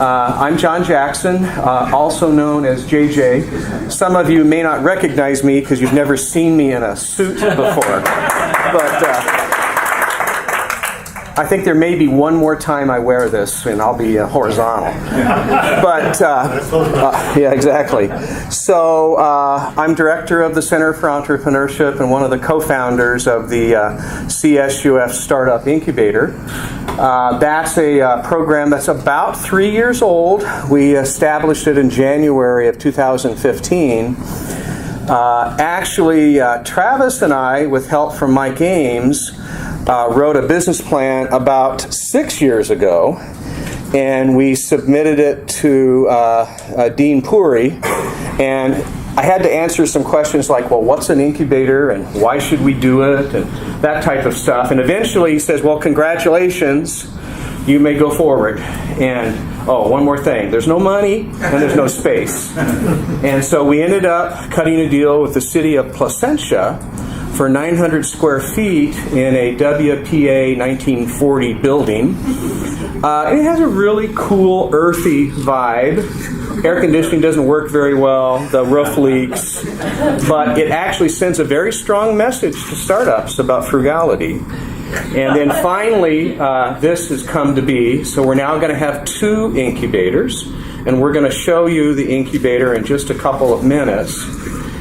I'm John Jackson, also known as JJ. Some of you may not recognize me because you've never seen me in a suit before, but I think there may be one more time I wear this and I'll be horizontal. But, yeah, exactly. So I'm director of the Center for Entrepreneurship and one of the co-founders of the CSUF Startup Incubator. That's a program that's about 3 years old. We established it in January of 2015. Actually, Travis and I, with help from Mike Ames, wrote a business plan about 6 years ago, and we submitted it to Dean Puri, and I had to answer some questions like, well, what's an incubator and why should we do it and that type of stuff. And eventually he says, well, congratulations, you may go forward. And, oh, one more thing, there's no money and there's no space. And so we ended up cutting a deal with the city of Placentia for 900 square feet in a WPA 1940 building. It has a really cool, earthy vibe. Air conditioning doesn't work very well, the roof leaks, but it actually sends a very strong message to startups about frugality. And then finally, this has come to be, so we're now going to have 2 incubators, and we're going to show you the incubator in just a couple of minutes.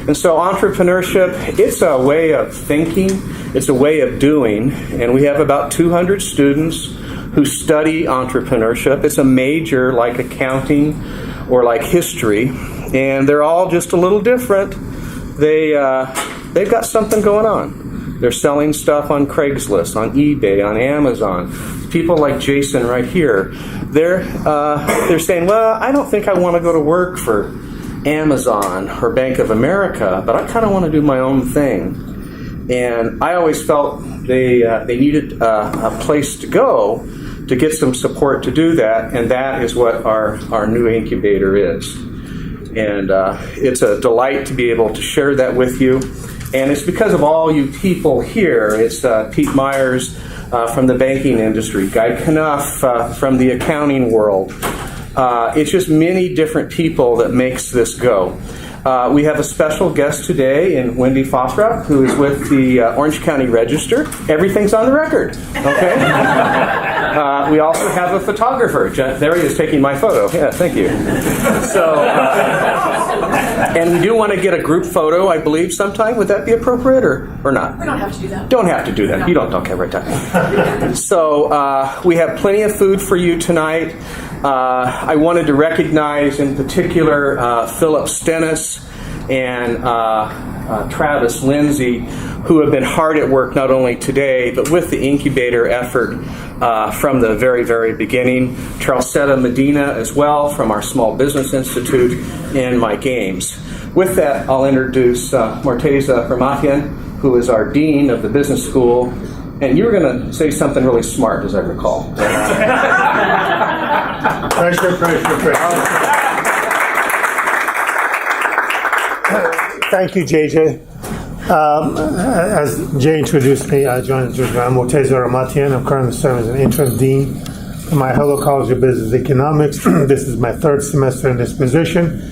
And so entrepreneurship, it's a way of thinking, it's a way of doing, and we have about 200 students who study entrepreneurship. It's a major like accounting or like history, and they're all just a little different. They've got something going on. They're selling stuff on Craigslist, on eBay, on Amazon. People like Jason right here, they're saying, well, I don't think I want to go to work for Amazon or Bank of America, but I kind of want to do my own thing. And I always felt they needed a place to go to get some support to do that, and that is what our new incubator is. And it's a delight to be able to share that with you. And it's because of all you people here. It's Pete Myers from the banking industry, Guy Knuff from the accounting world. It's just many different people that makes this go. We have a special guest today in Wendy Fothrop, who is with the Orange County Register. Everything's on the record, okay? We also have a photographer. There he is taking my photo. Yeah, thank you. So, and we do want to get a group photo, I believe, sometime. Would that be appropriate or not? We don't have to do that. Don't have to do that. No. You don't talk every time. So we have plenty of food for you tonight. I wanted to recognize in particular Philip Stennis and Travis Lindsay, who have been hard at work not only today, but with the incubator effort from the very, very beginning. Charlesetta Medina as well from our Small Business Institute, and Mike Ames. With that, I'll introduce Morteza Rahmatian, who is our Dean of the Business School. And you were going to say something really smart, as I recall. Pressure. Thank you, JJ. As Jay introduced me, I'm Morteza Rahmatian. I'm currently serving as an interim dean at Mihaylo College of Business Economics. This is my 3rd semester in this position.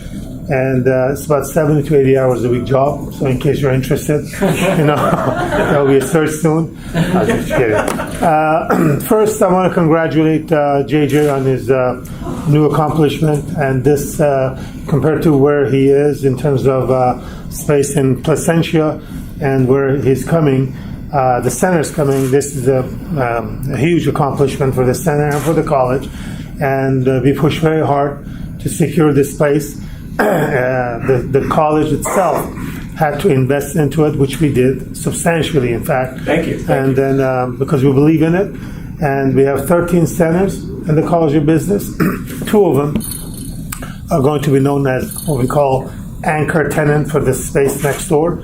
And it's about 70 to 80 hours a week job. So in case you're interested, there'll be a search soon. I'm just kidding. First, I want to congratulate JJ on his new accomplishment. And this, compared to where he is in terms of space in Placentia and where he's coming, the center's coming. This is a huge accomplishment for the center and for the college. And we pushed very hard to secure this space. The college itself had to invest into it, which we did substantially, in fact. Thank you. And then because we believe in it, and we have 13 centers in the College of Business. 2 of them are going to be known as what we call anchor tenant for the space next door,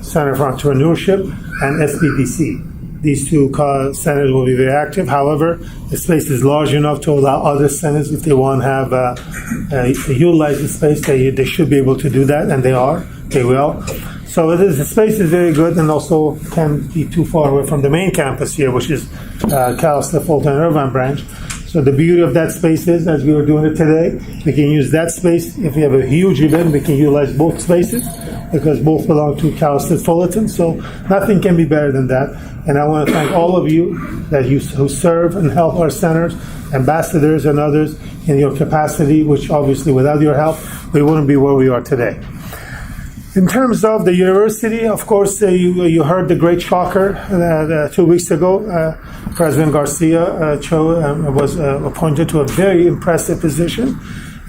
Center for Entrepreneurship and SPPC. These 2 centers will be very active. However, the space is large enough to allow other centers, if they want to have utilize the space, they should be able to do that, and they will. So the space is very good, and also can't be too far away from the main campus here, which is Cal State Fulton Irvine branch. So the beauty of that space is, as we were doing it today, we can use that space. If we have a huge event, we can utilize both spaces because both belong to Cal State Fullerton. So nothing can be better than that. And I want to thank all of you who serve and help our centers, ambassadors and others in your capacity, which obviously without your help, we wouldn't be where we are today. In terms of the university, of course, you heard the great shocker 2 weeks ago. President Garcia was appointed to a very impressive position.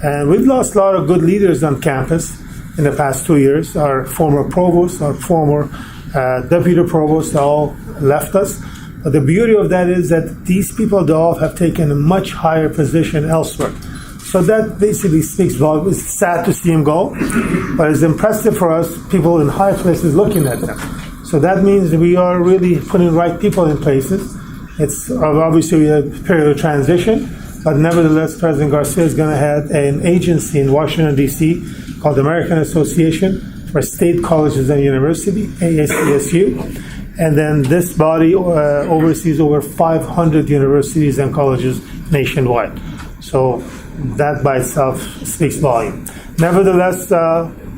And we've lost a lot of good leaders on campus in the past 2 years. Our former provost, our former deputy provost all left us. But the beauty of that is that these people, they all have taken a much higher position elsewhere. So that basically speaks volumes. It's sad to see him go, but it's impressive for us, people in high places looking at them. So that means we are really putting the right people in places. It's obviously a period of transition, but nevertheless, President Garcia is going to have an agency in Washington, D.C. called the American Association for State Colleges and Universities, AACSU. And then this body oversees over 500 universities and colleges nationwide. So that by itself speaks volume. Nevertheless,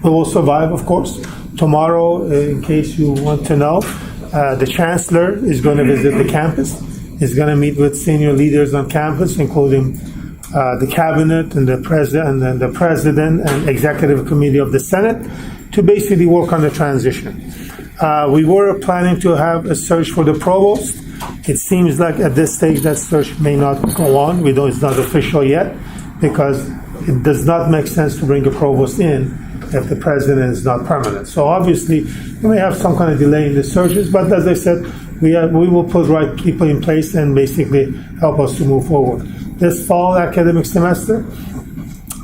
we will survive, of course. Tomorrow, in case you want to know, the chancellor is going to visit the campus. He's going to meet with senior leaders on campus, including the cabinet and the president and executive committee of the Senate, to basically work on the transition. We were planning to have a search for the provost. It seems like at this stage that search may not go on. We know it's not official yet, because it does not make sense to bring a provost in if the president is not permanent. So obviously, we may have some kind of delay in the searches, but as I said, we will put right people in place and basically help us to move forward. This fall academic semester,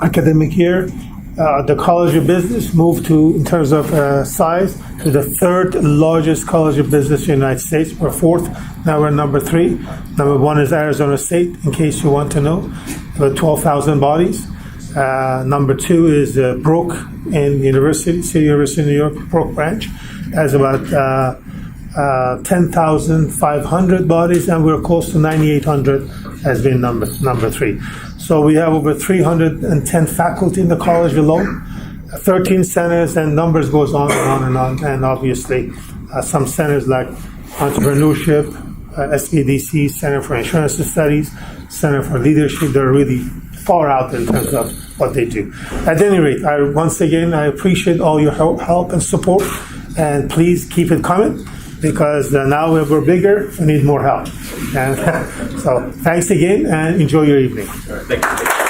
academic year, the College of Business moved to, in terms of size, to the third largest College of Business in the United States. We're fourth, now we're number 3. Number 1 is Arizona State, in case you want to know, with 12,000 bodies. Number 2 is Brook in City University of New York, Brook branch, has about 10,500 bodies, and we're close to 9,800 as being number 3. So we have over 310 faculty in the college alone, 13 centers, and numbers goes on and on and on. And obviously, some centers like Entrepreneurship, SBDC, Center for Insurance Studies, Center for Leadership, they're really far out in terms of what they do. At any rate, once again, I appreciate all your help and support, and please keep it coming, because now we're bigger, we need more help. And so thanks again, and enjoy your evening. All right, thank you.